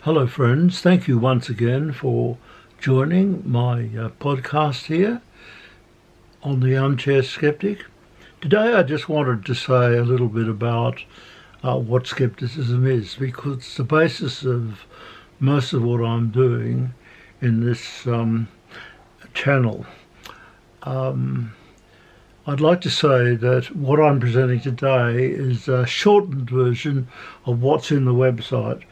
Hello friends, thank you once again for joining my podcast here on the Armchair Skeptic. Today I just wanted to say a little bit about what skepticism is, because it's the basis of most of what I'm doing in this channel. I'd like to say that what I'm presenting today is a shortened version of what's in the website,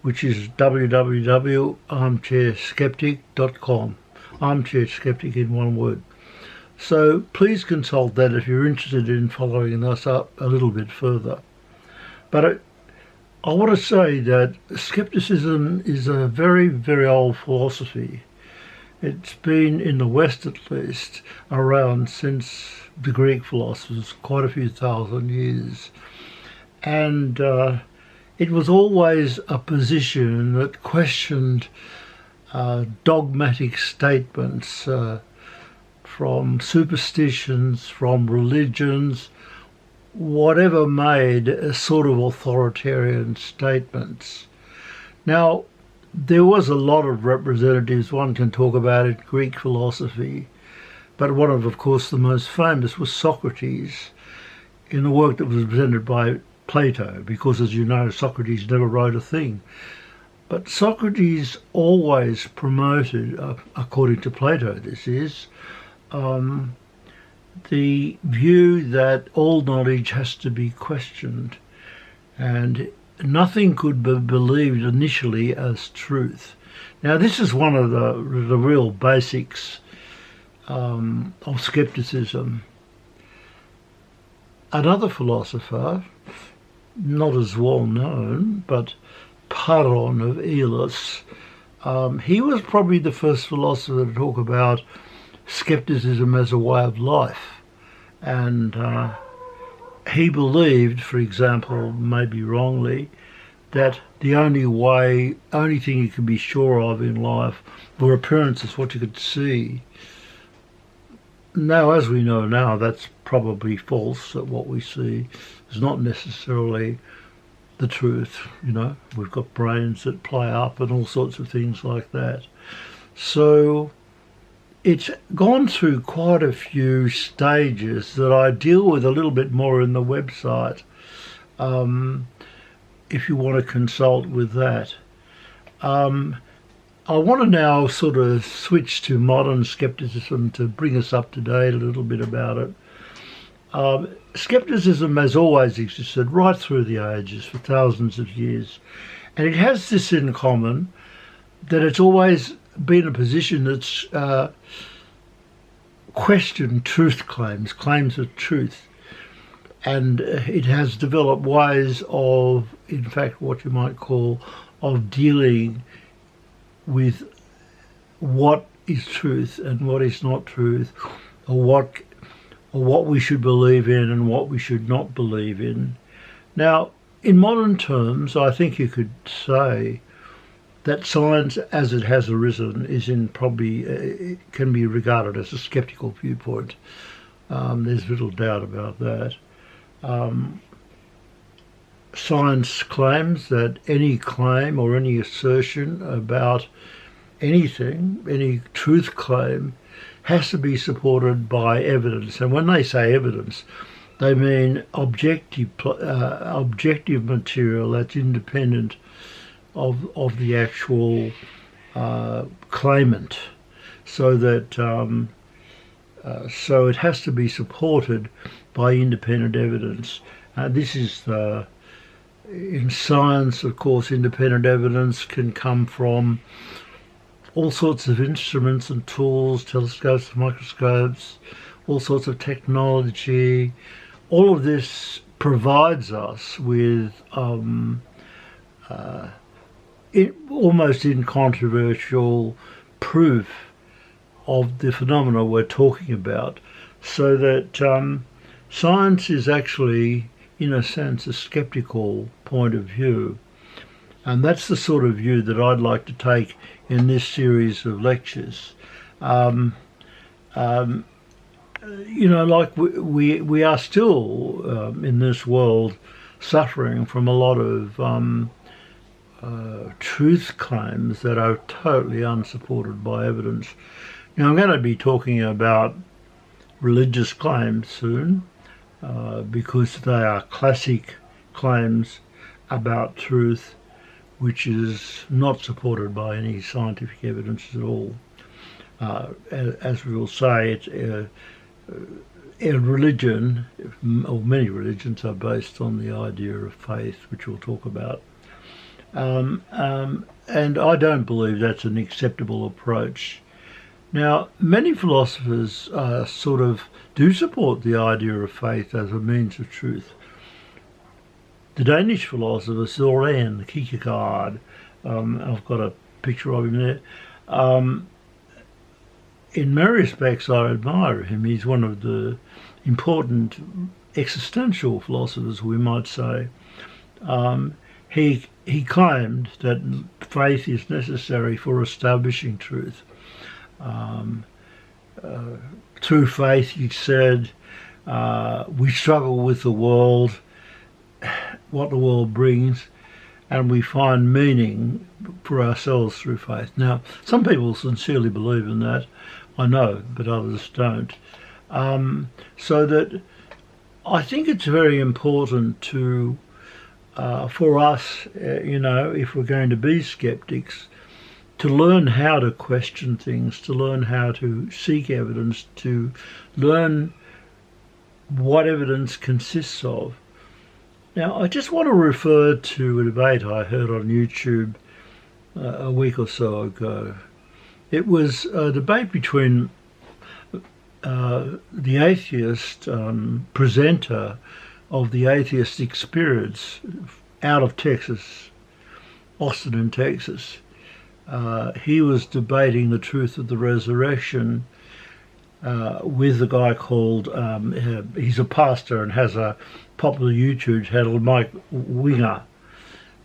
which is www.armchairskeptic.com. Armchair Skeptic in one word. So please consult that if you're interested in following us up a little bit further. But I want to say that skepticism is a very, very old philosophy. It's been, in the West at least, around since the Greek philosophers, quite a few thousand years. And it was always a position that questioned dogmatic statements from superstitions, from religions, whatever made a sort of authoritarian statements. Now, there was a lot of representatives one can talk about in Greek philosophy, but one of course, the most famous was Socrates in the work that was presented by Plato, because as you know, Socrates never wrote a thing. But Socrates always promoted, according to Plato this is, the view that all knowledge has to be questioned and nothing could be believed initially as truth. Now this is one of the real basics of skepticism. Another philosopher, not as well known, but Paron of Elis, he was probably the first philosopher to talk about skepticism as a way of life. And he believed, for example, maybe wrongly, that the only thing you could be sure of in life were appearances, what you could see. Now, as we know now, that's probably false, that what we see is not necessarily the truth. You know, we've got brains that play up and all sorts of things like that. So it's gone through quite a few stages that I deal with a little bit more in the website, if you want to consult with that. I want to now sort of switch to modern skepticism to bring us up to date a little bit about it. Skepticism has always existed right through the ages for thousands of years, and it has this in common, that it's always been a position that's questioned truth claims of truth, and it has developed ways of, in fact, what you might call, of dealing with what is truth and what is not truth, or what we should believe in and what we should not believe in. Now, in modern terms, I think you could say that science, as it has arisen, is in probably can be regarded as a skeptical viewpoint. There's little doubt about that. Science claims that any claim or any assertion about anything, any truth claim, has to be supported by evidence. And when they say evidence, they mean objective material that's independent of the actual claimant, so that so it has to be supported by independent evidence. This is in science, of course, independent evidence can come from all sorts of instruments and tools, telescopes, microscopes, all sorts of technology. All of this provides us with almost incontrovertible proof of the phenomena we're talking about, so that science is actually, in a sense, a skeptical point of view. And that's the sort of view that I'd like to take in this series of lectures. You know, like we are still in this world suffering from a lot of truth claims that are totally unsupported by evidence. Now, I'm going to be talking about religious claims soon, because they are classic claims about truth which is not supported by any scientific evidence at all. As we will say, it's a religion, or many religions, are based on the idea of faith, which we'll talk about. And I don't believe that's an acceptable approach. Now, many philosophers sort of do support the idea of faith as a means of truth. The Danish philosopher Søren Kierkegaard, I've got a picture of him there. In many respects, I admire him. He's one of the important existential philosophers, we might say. He claimed that faith is necessary for establishing truth. Through faith, he said, we struggle with the world, what the world brings, and we find meaning for ourselves through faith. Now, some people sincerely believe in that, I know, but others don't. So that I think it's very important to, for us, if we're going to be skeptics, to learn how to question things, to learn how to seek evidence, to learn what evidence consists of. Now, I just want to refer to a debate I heard on YouTube a week or so ago. It was a debate between the atheist presenter of the Atheist Experience out of Texas, Austin in Texas. He was debating the truth of the resurrection with a guy called, he's a pastor and has a popular YouTube channel, Mike Winger.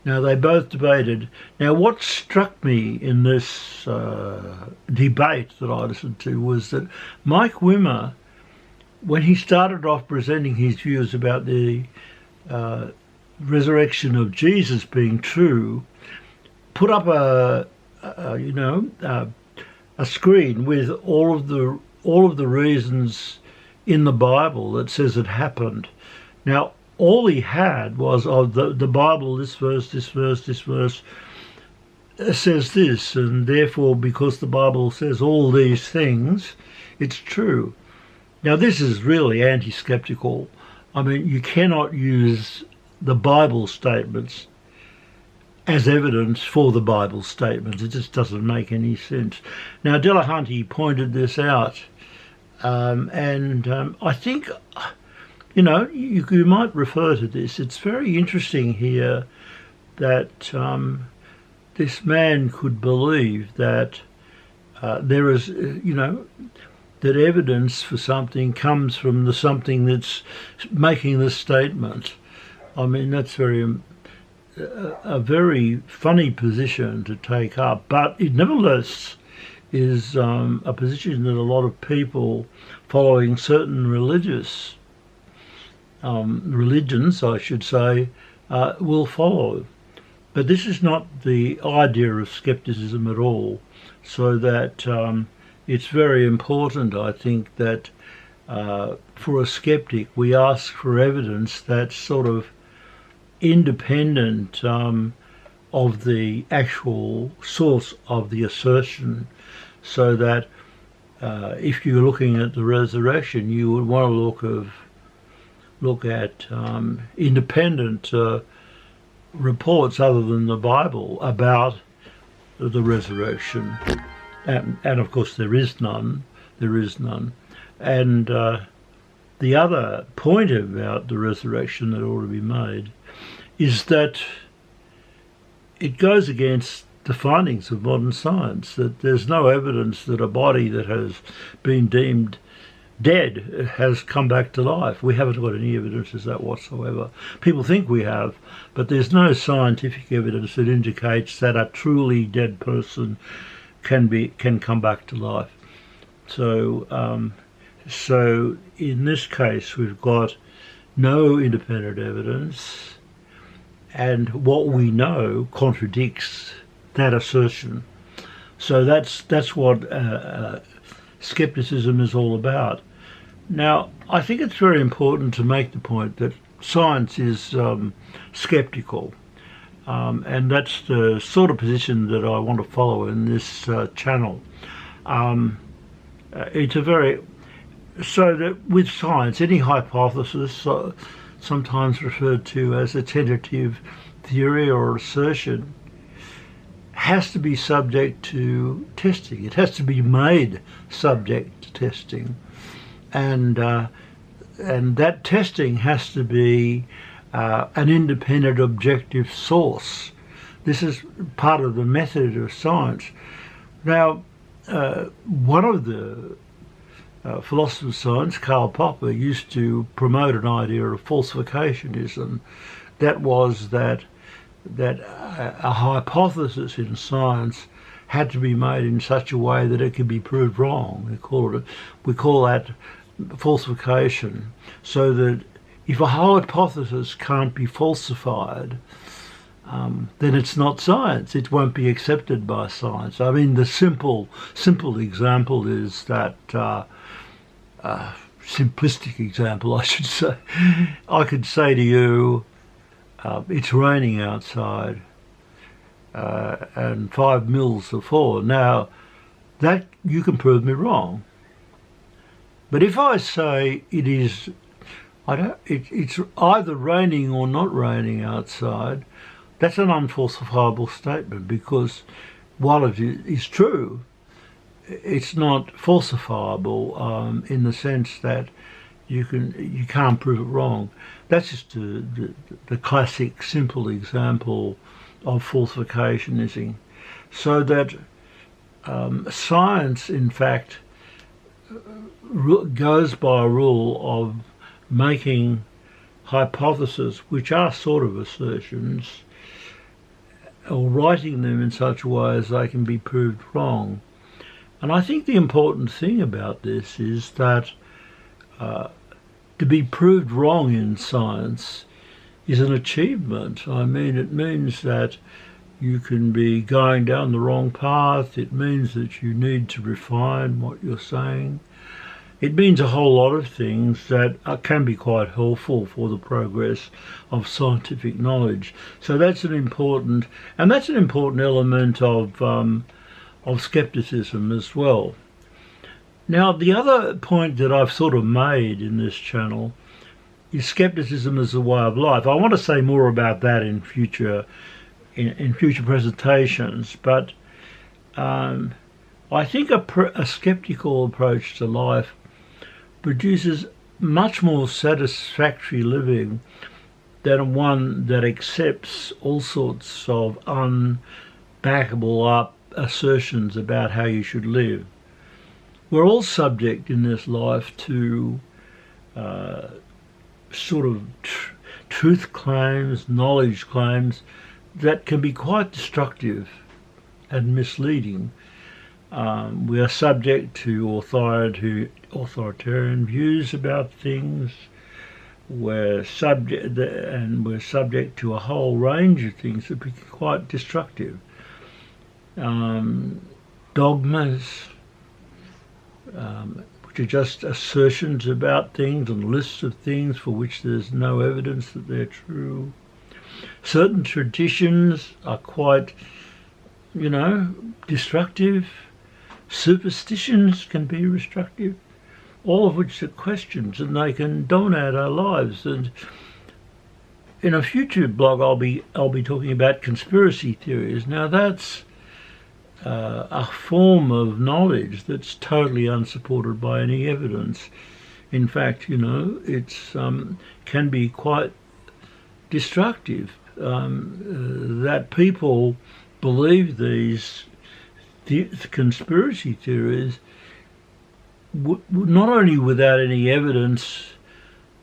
Now, they both debated. Now, what struck me in this debate that I listened to was that Mike Winger, when he started off presenting his views about the resurrection of Jesus being true, put up a screen with all of the reasons in the Bible that says it happened. Now, all he had was the Bible, this verse says this, and therefore, because the Bible says all these things, it's true. Now, this is really anti-skeptical. I mean, you cannot use the Bible statements as evidence for the Bible statements. It just doesn't make any sense. Now, Delahunty pointed this out, and I think, you might refer to this. It's very interesting here that this man could believe that there is, that evidence for something comes from the something that's making the statement. I mean, that's a very funny position to take up, but it nevertheless is a position that a lot of people following certain religions, I should say, will follow. But this is not the idea of skepticism at all, so that it's very important, I think, that for a skeptic we ask for evidence that's sort of independent of the actual source of the assertion, so that if you're looking at the resurrection, you would want to look at independent reports other than the Bible about the resurrection, and of course there is none. And the other point about the resurrection that ought to be made is that it goes against the findings of modern science, that there's no evidence that a body that has been deemed dead has come back to life. We haven't got any evidence of that whatsoever. People think we have, but there's no scientific evidence that indicates that a truly dead person can come back to life. So in this case, we've got no independent evidence, and what we know contradicts that assertion. So that's what skepticism is all about. Now, I think it's very important to make the point that science is skeptical, and that's the sort of position that I want to follow in this channel. It's a very so that with science, any hypothesis, sometimes referred to as a tentative theory or assertion, has to be subject to testing. It has to be made subject to testing, and that testing has to be an independent, objective source. This is part of the method of science. Now, one of the philosophers of science, Karl Popper, used to promote an idea of falsificationism. That was that a hypothesis in science had to be made in such a way that it could be proved wrong. We call that falsification. So that if a hypothesis can't be falsified, then it's not science. It won't be accepted by science. I mean, the simple example is that simplistic example, I should say. I could say to you, it's raining outside, and 5 mils are falling. Now, that you can prove me wrong. But if I say it's either raining or not raining outside, that's an unfalsifiable statement, because while it is true, it's not falsifiable in the sense that you can't prove it wrong. That's just the classic simple example of falsificationism. So that science, in fact, goes by a rule of making hypotheses, which are sort of assertions, or writing them in such a way as they can be proved wrong. And I think the important thing about this is that to be proved wrong in science is an achievement. I mean, it means that you can be going down the wrong path. It means that you need to refine what you're saying. It means a whole lot of things that can be quite helpful for the progress of scientific knowledge. So that's an important element of skepticism as well. Now, the other point that I've sort of made in this channel is skepticism as a way of life. I want to say more about that in future presentations, but I think a skeptical approach to life produces much more satisfactory living than one that accepts all sorts of unbackable up assertions about how you should live. We're all subject in this life to sort of truth claims, knowledge claims that can be quite destructive and misleading. We are subject to authoritarian views about things. We're subject to a whole range of things that can be quite destructive. Dogmas, which are just assertions about things and lists of things for which there's no evidence that they're true. Certain traditions are quite, destructive. Superstitions can be destructive, all of which are questions, and they can dominate our lives. And in a future blog, I'll be talking about conspiracy theories. Now, that's a form of knowledge that's totally unsupported by any evidence. In fact, it's can be quite destructive. That people believe these conspiracy theories not only without any evidence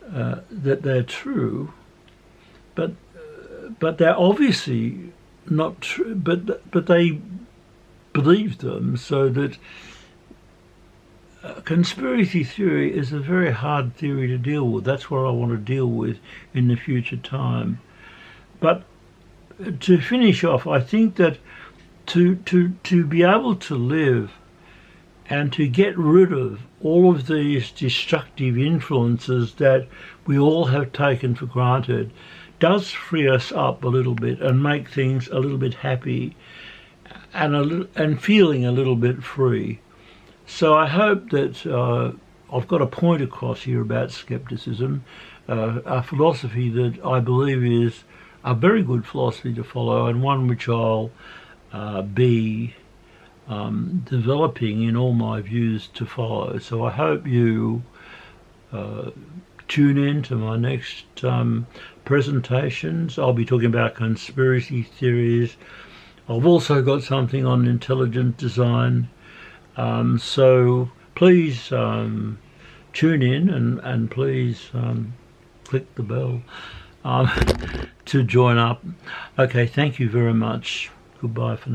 that they're true, but they're obviously not true. But they believe them, so that conspiracy theory is a very hard theory to deal with. That's what I want to deal with in the future time. But to finish off, I think that to be able to live and to get rid of all of these destructive influences that we all have taken for granted does free us up a little bit and make things a little bit happy and feeling a little bit free. So I hope that I've got a point across here about skepticism, a philosophy that I believe is a very good philosophy to follow, and one which I'll be developing in all my views to follow. So I hope you tune in to my next presentations. I'll be talking about conspiracy theories. I've also got something on intelligent design. So please tune in and please click the bell to join up. Okay, thank you very much. Goodbye for now.